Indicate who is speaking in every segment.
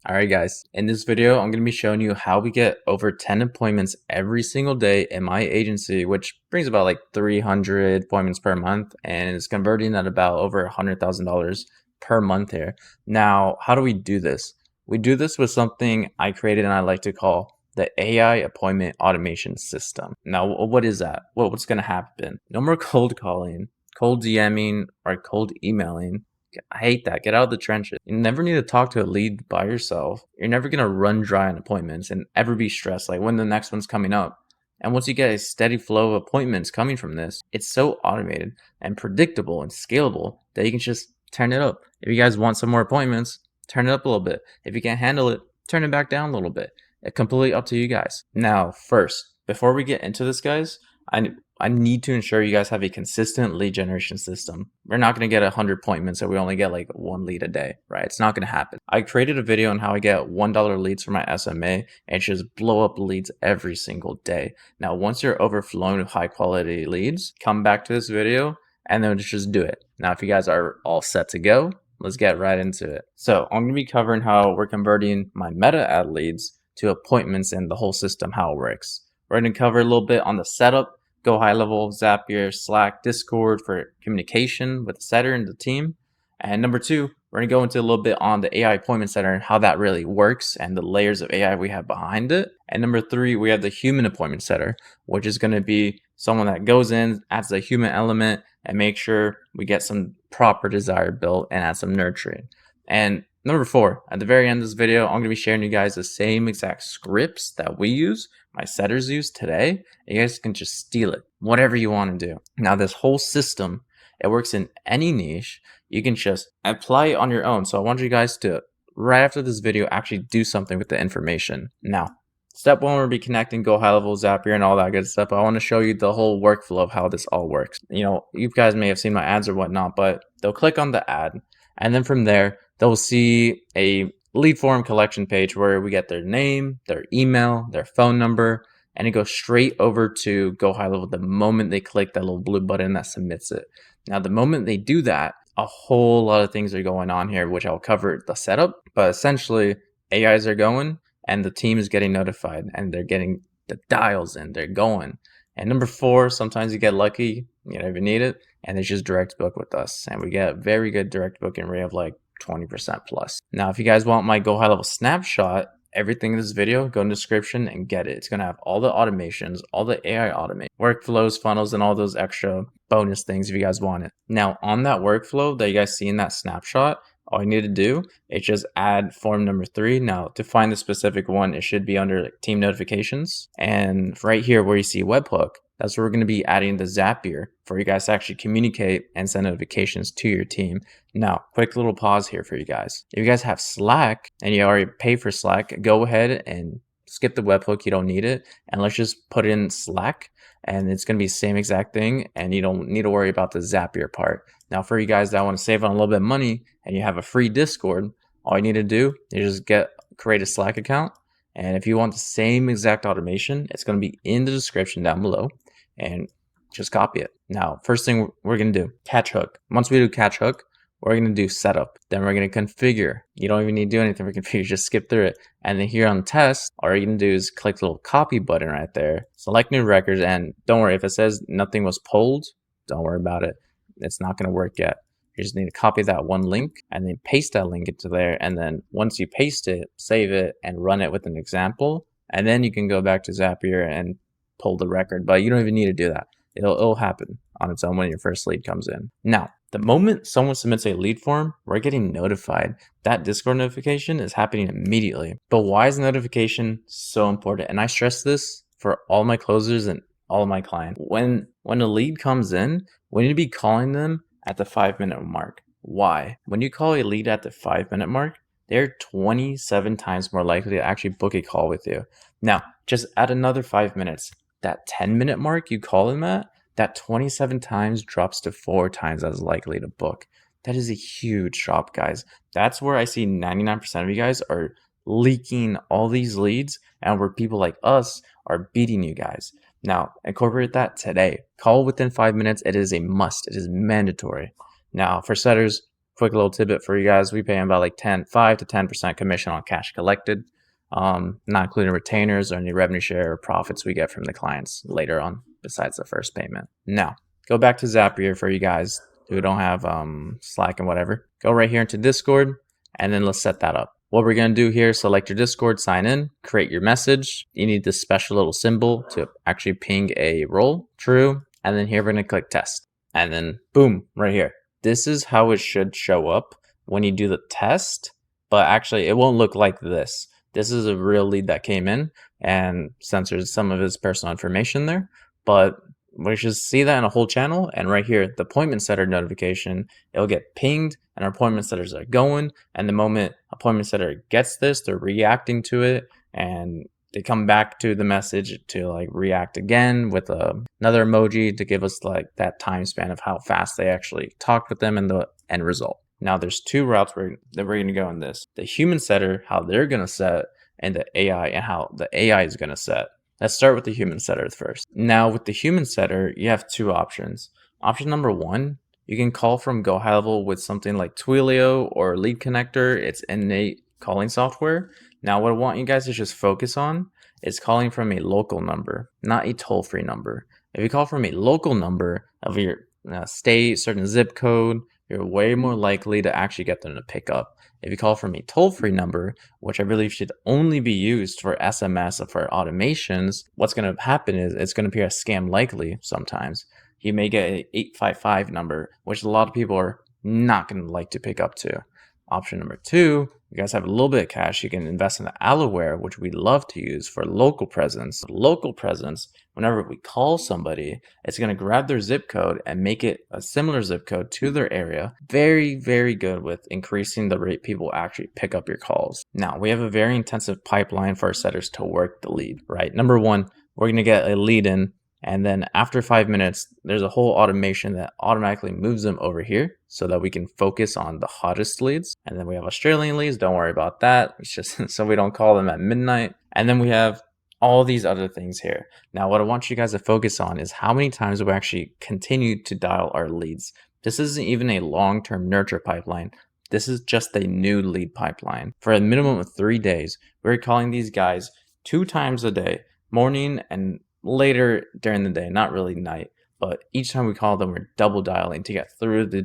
Speaker 1: Alright guys, in this video I'm going to be showing you how we get over 10 appointments every single day in my agency, which brings about like 300 appointments per month and is converting at about over $100,000 per month here. Now, how do we do this? We do this with something I created and I like to call the AI appointment automation system. Now, what is that? What's going to happen? No more cold calling, cold DMing, or cold emailing. I hate that. Get out of the trenches. You never need to talk to a lead by yourself. You're never going to run dry on appointments and ever be stressed like when the next one's coming up. And once you get a steady flow of appointments coming from this, it's so automated and predictable and scalable that you can just turn it up. If you guys want some more appointments, turn it up a little bit. If you can't handle it, turn it back down a little bit. It's completely up to you guys. Now, first, before we get into this, guys, I need to ensure you guys have a consistent lead generation system. We're not going to get 100 appointments so we only get like one lead a day, right? It's not going to happen. I created a video on how I get $1 leads for my SMA and just blow up leads every single day. Now, once you're overflowing with high quality leads, come back to this video and then just do it. Now, if you guys are all set to go, let's get right into it. So I'm going to be covering how we're converting my meta ad leads to appointments and the whole system, how it works. We're going to cover a little bit on the setup, go high level, Zapier, Slack, Discord for communication with the setter and the team. And number two, we're going to go into a little bit on the AI appointment setter and how that really works and the layers of AI we have behind it. And number three, we have the human appointment setter, which is going to be someone that goes in, adds a human element, and make sure we get some proper desire built and add some nurturing. And number four, at the very end of this video, I'm going to be sharing you guys the same exact scripts that we use, my setters use today. You guys can just steal it, whatever you want to do. Now, this whole system, it works in any niche. You can just apply it on your own. So I want you guys to, right after this video, actually do something with the information. Now, step one will be connecting Go High Level, Zapier, and all that good stuff. I want to show you the whole workflow of how this all works. You know, you guys may have seen my ads or whatnot, but they'll click on the ad. And then from there, they'll see a lead form collection page where we get their name, their email, their phone number, and it goes straight over to Go High Level the moment they click that little blue button that submits it. Now, the moment they do that, a whole lot of things are going on here, which I'll cover the setup, but essentially AIs are going and the team is getting notified and they're getting the dials in, they're going. And number four, sometimes you get lucky, you don't even need it, and it's just direct book with us. And we get very good direct booking rate of like 20% plus. Now, if you guys want my Go High Level snapshot, everything in this video, go in the description and get it. It's going to have all the automations, all the AI automate, workflows, funnels, and all those extra bonus things if you guys want it. Now, on that workflow that you guys see in that snapshot, all you need to do is just add form number 3. Now, to find the specific one, it should be under like team notifications. And right here where you see webhook, that's where we're going to be adding the Zapier for you guys to actually communicate and send notifications to your team. Now, quick little pause here for you guys. If you guys have Slack and you already pay for Slack, go ahead and skip the webhook. You don't need it. And let's just put in Slack and it's going to be the same exact thing. And you don't need to worry about the Zapier part. Now, for you guys that want to save on a little bit of money and you have a free Discord, all you need to do is just create a Slack account. And if you want the same exact automation, it's going to be in the description down below. And just copy it. Now, first thing we're going to do, catch hook. Once we do catch hook, we're going to do setup. Then we're going to configure. You don't even need to do anything for configure, just skip through it. And then here on test, all you're going to do is click the little copy button right there, select new records, and don't worry, if it says nothing was pulled, don't worry about it. It's not going to work yet. You just need to copy that one link and then paste that link into there. And then once you paste it, save it and run it with an example. And then you can go back to Zapier and pull the record, but you don't even need to do that. It'll happen on its own when your first lead comes in. Now, the moment someone submits a lead form, we're getting notified. That Discord notification is happening immediately. But why is notification so important? And I stress this for all my closers and all of my clients. When a lead comes in, we need to be calling them at the 5-minute mark. Why? When you call a lead at the 5-minute mark, they're 27 times more likely to actually book a call with you. Now, just add another 5 minutes. That 10-minute mark you call them at, that 27 times drops to 4 times as likely to book. That is a huge drop, guys. That's where I see 99% of you guys are leaking all these leads and where people like us are beating you guys. Now, incorporate that today. Call within 5 minutes. It is a must. It is mandatory. Now, for setters, quick little tidbit for you guys. We pay them about like 5 to 10% commission on cash collected, not including retainers or any revenue share or profits we get from the clients later on besides the first payment. Now, go back to Zapier for you guys who don't have Slack and whatever. Go right here into Discord, and then let's set that up. What we're going to do here, select your Discord, sign in, create your message. You need this special little symbol to actually ping a role, true. And then here we're going to click test. And then boom, right here. This is how it should show up when you do the test, but actually it won't look like this. This is a real lead that came in and censors some of his personal information there, but we should see that in a whole channel. And right here, the appointment setter notification, it'll get pinged and our appointment setters are going. And the moment appointment setter gets this, they're reacting to it and they come back to the message to like react again with another emoji to give us like that time span of how fast they actually talked with them and the end result. Now there's two routes that we're going to go in this. The human setter, how they're going to set, and the AI and how the AI is going to set. Let's start with the human setter first. Now with the human setter, you have two options. Option number one, you can call from Go High Level with something like Twilio or Lead Connector. It's innate calling software. Now what I want you guys to just focus on is calling from a local number, not a toll-free number. If you call from a local number of your state, certain zip code, you're way more likely to actually get them to pick up. If you call from a toll-free number, which I believe should only be used for SMS or for automations, what's going to happen is it's going to appear as scam likely sometimes. You may get an 855 number, which a lot of people are not going to like to pick up to. Option number two, you guys have a little bit of cash, you can invest in the Alloware, which we love to use for local presence. Local presence, whenever we call somebody, it's going to grab their zip code and make it a similar zip code to their area. Very, very good with increasing the rate people actually pick up your calls. Now, we have a very intensive pipeline for our setters to work the lead, right? Number one, we're going to get a lead in. And then after 5 minutes, there's a whole automation that automatically moves them over here so that we can focus on the hottest leads. And then we have Australian leads. Don't worry about that. It's just so we don't call them at midnight. And then we have all these other things here. Now, what I want you guys to focus on is how many times we actually continue to dial our leads. This isn't even a long-term nurture pipeline. This is just a new lead pipeline. For a minimum of 3 days, we're calling these guys 2 times a day, morning and later during the day, not really night, but each time we call them, we're double dialing to get through the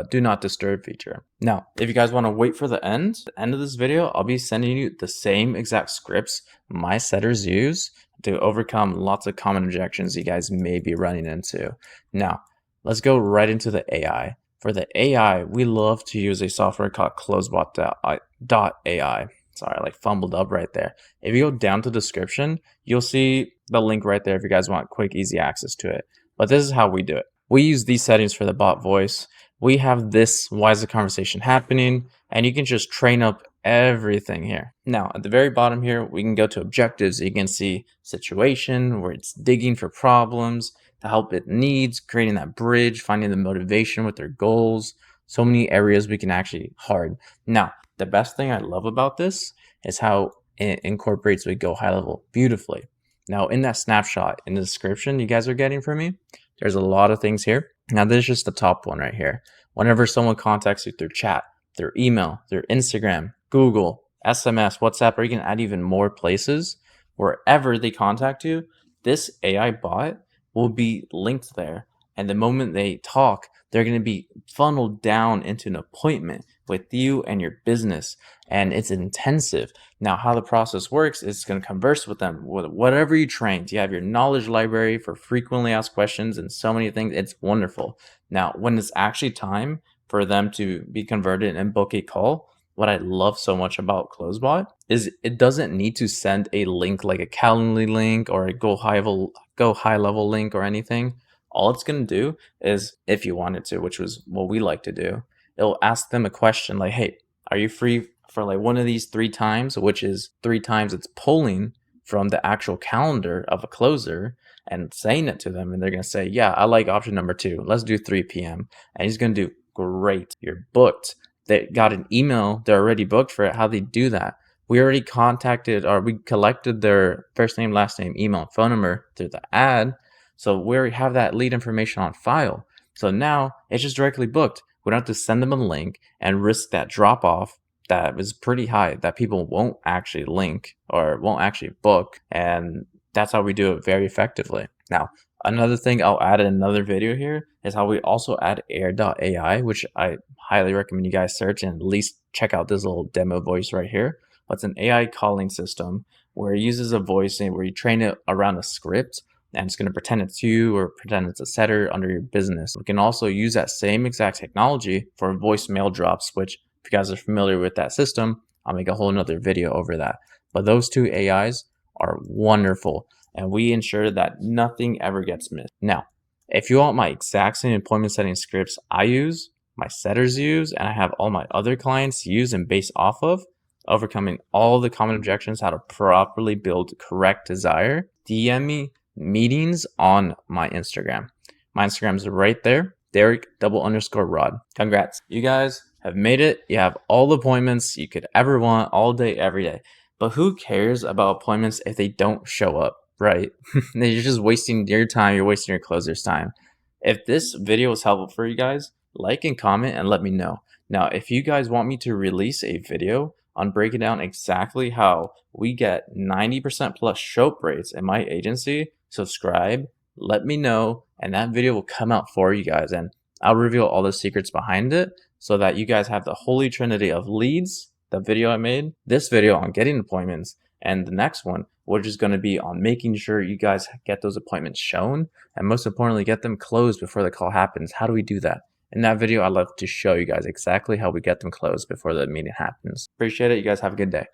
Speaker 1: do not disturb feature. Now, if you guys want to wait for the end of this video, I'll be sending you the same exact scripts my setters use to overcome lots of common objections you guys may be running into. Now, let's go right into the AI. For the AI, we love to use a software called closebot.ai. Sorry, I like fumbled up right there. If you go down to the description, you'll see the link right there if you guys want quick, easy access to it. But this is how we do it. We use these settings for the bot voice. We have this, why is the conversation happening? And you can just train up everything here. Now, at the very bottom here, we can go to objectives. You can see situation, where it's digging for problems, the help it needs, creating that bridge, finding the motivation with their goals. So many areas we can actually hard. Now, the best thing I love about this is how it incorporates with Go High Level beautifully. Now, in that snapshot in the description you guys are getting from me, there's a lot of things here. Now, this is just the top one right here. Whenever someone contacts you through chat, through email, through Instagram, Google, SMS, WhatsApp, or you can add even more places, wherever they contact you, this AI bot will be linked there. And the moment they talk, they're going to be funneled down into an appointment with you and your business. And it's intensive. Now, how the process works is it's going to converse with them with whatever you trained. You have your knowledge library for frequently asked questions and so many things. It's wonderful. Now, when it's actually time for them to be converted and book a call, what I love so much about CloseBot is it doesn't need to send a link like a Calendly link or a Go High Level link or anything. All it's going to do is, if you wanted to, which was what we like to do, it'll ask them a question like, hey, are you free for like one of these 3 times, which is 3 times it's pulling from the actual calendar of a closer and saying it to them. And they're going to say, yeah, I like option number 2. Let's do 3 p.m. And he's going to do great. You're booked. They got an email. They're already booked for it. How they do that? We already we collected their first name, last name, email, and phone number through the ad. So we already have that lead information on file. So now it's just directly booked. We don't have to send them a link and risk that drop off that is pretty high that people won't actually link or won't actually book. And that's how we do it very effectively. Now, another thing I'll add in another video here is how we also add air.ai, which I highly recommend you guys search and at least check out this little demo voice right here. But it's an AI calling system where it uses a voice and where you train it around a script and it's going to pretend it's you or pretend it's a setter under your business. We can also use that same exact technology for voicemail drops, which if you guys are familiar with that system, I'll make a whole nother video over that. But those two AIs are wonderful and we ensure that nothing ever gets missed. Now, if you want my exact same appointment setting scripts I use, my setters use, and I have all my other clients use and base off of, overcoming all the common objections, how to properly build correct desire, DM me meetings on my Instagram. My Instagram is right there, Derek_Rod. Congrats. You guys have made it. You have all the appointments you could ever want all day, every day. But who cares about appointments if they don't show up, right? You're just wasting your time. You're wasting your closer's time. If this video was helpful for you guys, like and comment and let me know. Now, if you guys want me to release a video on breaking down exactly how we get 90% plus show up rates in my agency, subscribe, let me know, and that video will come out for you guys. And I'll reveal all the secrets behind it so that you guys have the holy trinity of leads, the video I made, this video on getting appointments, and the next one, which is going to be on making sure you guys get those appointments shown, and most importantly, get them closed before the call happens. How do we do that? In that video, I'd love to show you guys exactly how we get them closed before the meeting happens. Appreciate it. You guys have a good day.